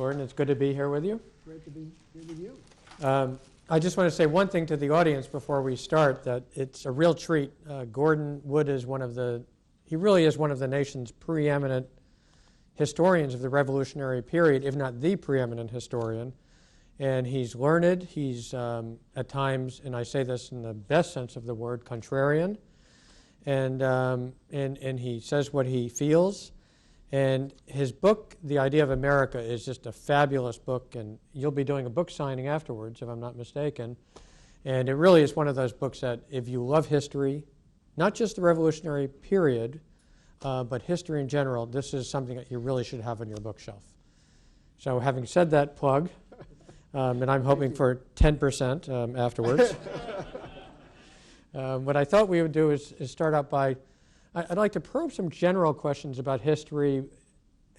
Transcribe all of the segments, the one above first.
Gordon. It's good to be here with you. Great to be here with you. I just want to say one thing to the audience before we start, that it's a real treat. Gordon Wood is he really is one of the nation's preeminent historians of the Revolutionary period, if not the preeminent historian. And he's learned, he's at times, and I say this in the best sense of the word, contrarian. And he says what he feels. And his book, The Idea of America, is just a fabulous book, and you'll be doing a book signing afterwards, if I'm not mistaken. And it really is one of those books that if you love history, not just the Revolutionary period, but history in general, this is something that you really should have on your bookshelf. So having said that plug, and I'm hoping for 10% afterwards, what I thought we would do is start out by, I'd like to probe some general questions about history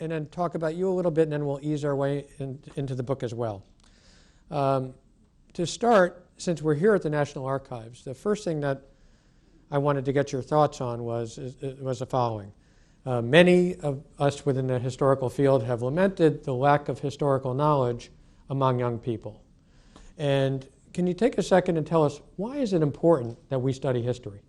and then talk about you a little bit, and then we'll ease our way into the book as well. To start, since we're here at the National Archives, the first thing that I wanted to get your thoughts on was the following. Many of us within the historical field have lamented the lack of historical knowledge among young people. And can you take a second and tell us, why is it important that we study history?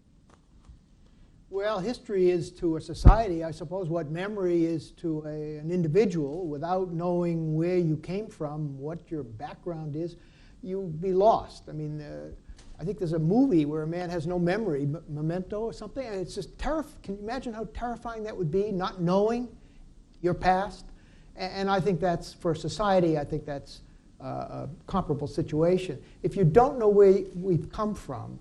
Well, history is to a society, I suppose, what memory is to an individual. Without knowing where you came from, what your background is, you'd be lost. I mean, I think there's a movie where a man has no memory, Memento or something, and it's just terrifying. Can you imagine how terrifying that would be, not knowing your past? And I think that's, for society, I think that's a comparable situation. If you don't know where we've come from,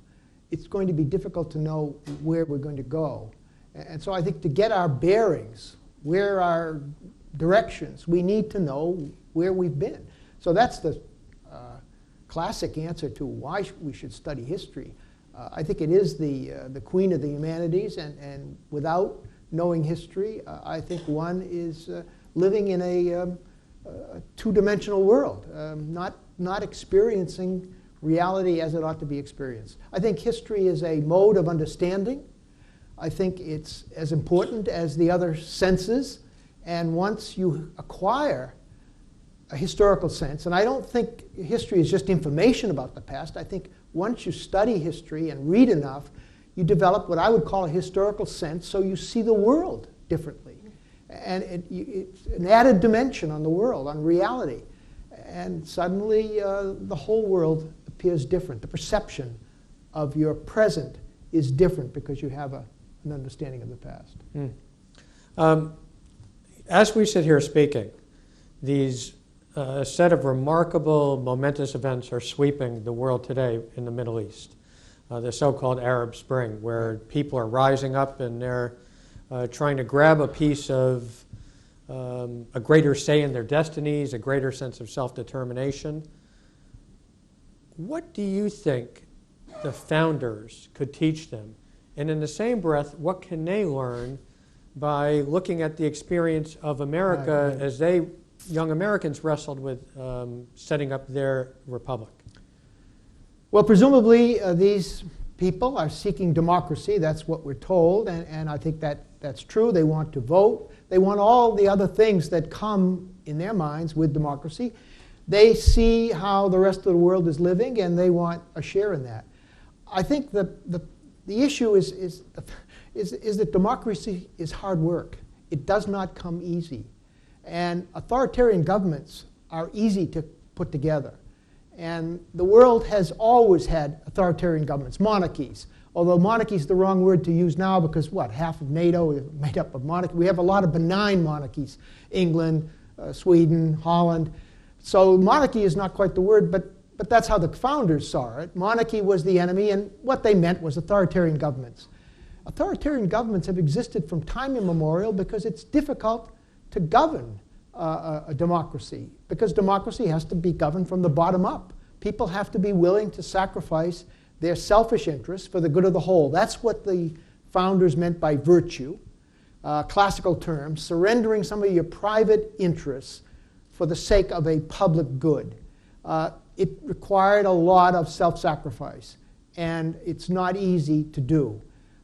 it's going to be difficult to know where we're going to go. And so I think to get our bearings, where our directions, we need to know where we've been. So that's the classic answer to why we should study history. I think it is the queen of the humanities, and without knowing history, I think one is living in a two-dimensional world, not experiencing reality as it ought to be experienced. I think history is a mode of understanding. I think it's as important as the other senses. And once you acquire a historical sense, and I don't think history is just information about the past. I think once you study history and read enough, you develop what I would call a historical sense, so you see the world differently. And it's an added dimension on the world, on reality. And suddenly the whole world appears different. The perception of your present is different because you have an understanding of the past. As we sit here speaking, these set of remarkable, momentous events are sweeping the world today in the Middle East. The so-called Arab Spring, where people are rising up and they're trying to grab a piece of a greater say in their destinies, a greater sense of self-determination. What do you think the founders could teach them? And in the same breath, what can they learn by looking at the experience of America as young Americans wrestled with setting up their republic? Well, presumably these people are seeking democracy. That's what we're told, and I think that's true. They want to vote. They want all the other things that come in their minds with democracy. They see how the rest of the world is living, and they want a share in that. I think the issue is that democracy is hard work. It does not come easy. And authoritarian governments are easy to put together. And the world has always had authoritarian governments, monarchies. Although monarchy is the wrong word to use now because, half of NATO is made up of monarchy. We have a lot of benign monarchies, England, Sweden, Holland. So monarchy is not quite the word, but that's how the founders saw it. Monarchy was the enemy, and what they meant was authoritarian governments. Authoritarian governments have existed from time immemorial because it's difficult to govern a democracy, because democracy has to be governed from the bottom up. People have to be willing to sacrifice their selfish interests for the good of the whole. That's what the founders meant by virtue, classical terms, surrendering some of your private interests for the sake of a public good. It required a lot of self-sacrifice, and it's not easy to do.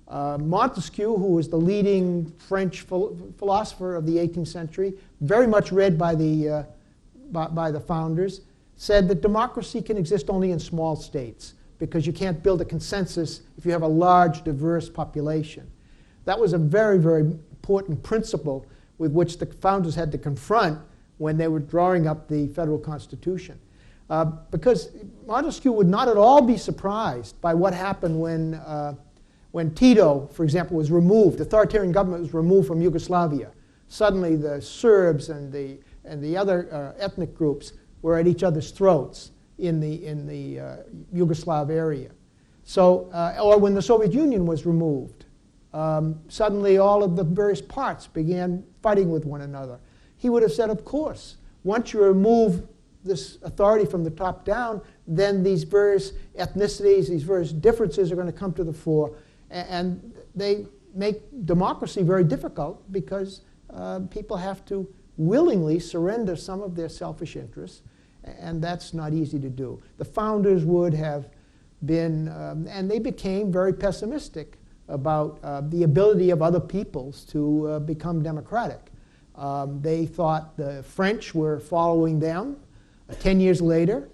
Montesquieu, who was the leading French philosopher of the 18th century, very much read by the by the founders said that democracy can exist only in small states because you can't build a consensus if you have a large, diverse population. That was a very, very important principle with which the founders had to confront when they were drawing up the federal Constitution. Because Montesquieu would not at all be surprised by what happened when Tito, for example, was removed. Authoritarian government was removed from Yugoslavia. Suddenly the Serbs and the other ethnic groups were at each other's throats in the Yugoslav area. So, or when the Soviet Union was removed, suddenly all of the various parts began fighting with one another. He would have said, of course, once you remove this authority from the top down, then these various ethnicities, these various differences are going to come to the fore. And they make democracy very difficult because people have to willingly surrender some of their selfish interests, and that's not easy to do. The founders would have been, and they became very pessimistic about the ability of other peoples to become democratic. They thought the French were following them 10 years later,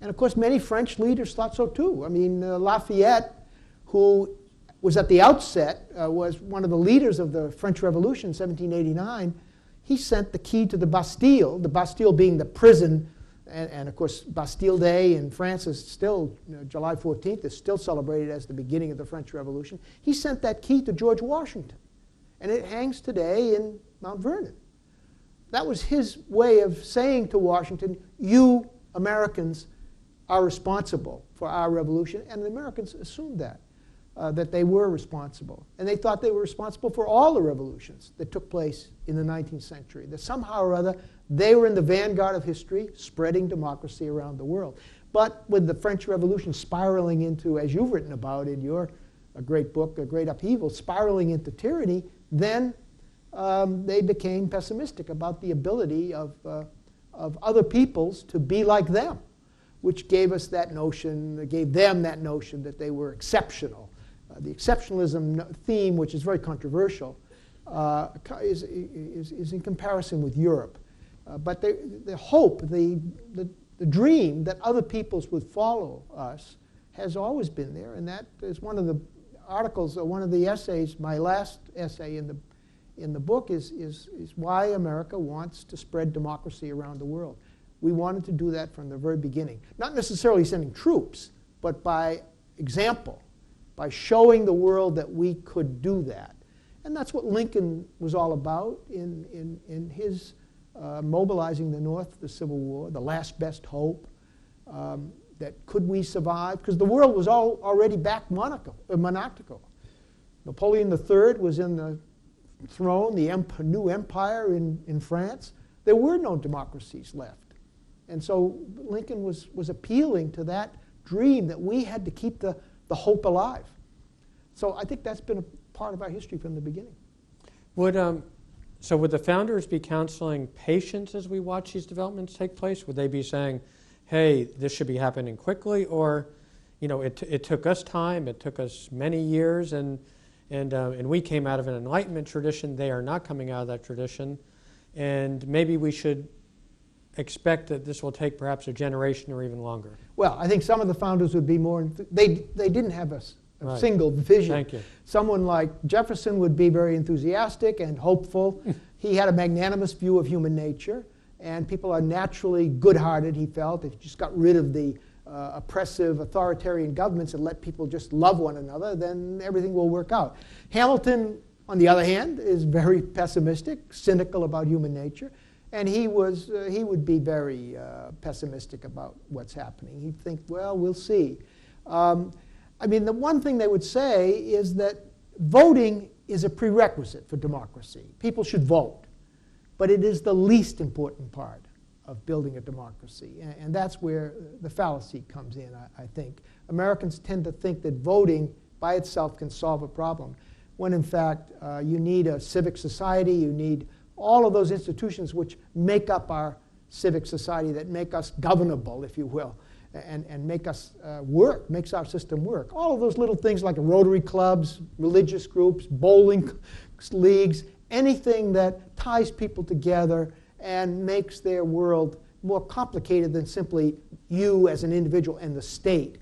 and of course many French leaders thought so too. I mean, Lafayette, who was at the outset, was one of the leaders of the French Revolution in 1789, he sent the key to the Bastille being the prison, and of course Bastille Day in France is still, July 14th is still celebrated as the beginning of the French Revolution. He sent that key to George Washington, and it hangs today in Mount Vernon. That was his way of saying to Washington, you Americans are responsible for our revolution, and the Americans assumed that they were responsible. And they thought they were responsible for all the revolutions that took place in the 19th century, that somehow or other they were in the vanguard of history, spreading democracy around the world. But with the French Revolution spiraling into, as you've written about in your great book, A Great Upheaval, spiraling into tyranny, then they became pessimistic about the ability of other peoples to be like them, which gave us that notion, gave them that notion that they were exceptional. The exceptionalism theme, which is very controversial, is in comparison with Europe. But the hope, the dream that other peoples would follow us has always been there, and that is one of the articles, or one of the essays, my last essay in the book is why America wants to spread democracy around the world. We wanted to do that from the very beginning. Not necessarily sending troops, but by example, by showing the world that we could do that. And that's what Lincoln was all about in his mobilizing the North for the Civil War, the last best hope, that could we survive? Because the world was already back monarchical. Napoleon III was in the throne, the new empire in France. There were no democracies left. And so Lincoln was appealing to that dream that we had to keep the hope alive. So I think that's been a part of our history from the beginning. So would the founders be counseling patience as we watch these developments take place? Would they be saying, hey, this should be happening quickly? Or, it took us time, it took us many years, and we came out of an Enlightenment tradition. They are not coming out of that tradition. And maybe we should expect that this will take perhaps a generation or even longer. Well, I think some of the founders would be more, they didn't have a Right. single vision. Thank you. Someone like Jefferson would be very enthusiastic and hopeful. He had a magnanimous view of human nature, and people are naturally good-hearted, he felt. If you just got rid of the oppressive authoritarian governments and let people just love one another, then everything will work out. Hamilton, on the other hand, is very pessimistic, cynical about human nature. And he would be very pessimistic about what's happening. He'd think, well, we'll see. The one thing they would say is that voting is a prerequisite for democracy. People should vote. But it is the least important part of building a democracy. And that's where the fallacy comes in, I think. Americans tend to think that voting by itself can solve a problem, when in fact you need a civic society, you need all of those institutions which make up our civic society, that make us governable, if you will, and make us work, makes our system work. All of those little things like Rotary clubs, religious groups, bowling leagues, anything that ties people together and makes their world more complicated than simply you as an individual and the state.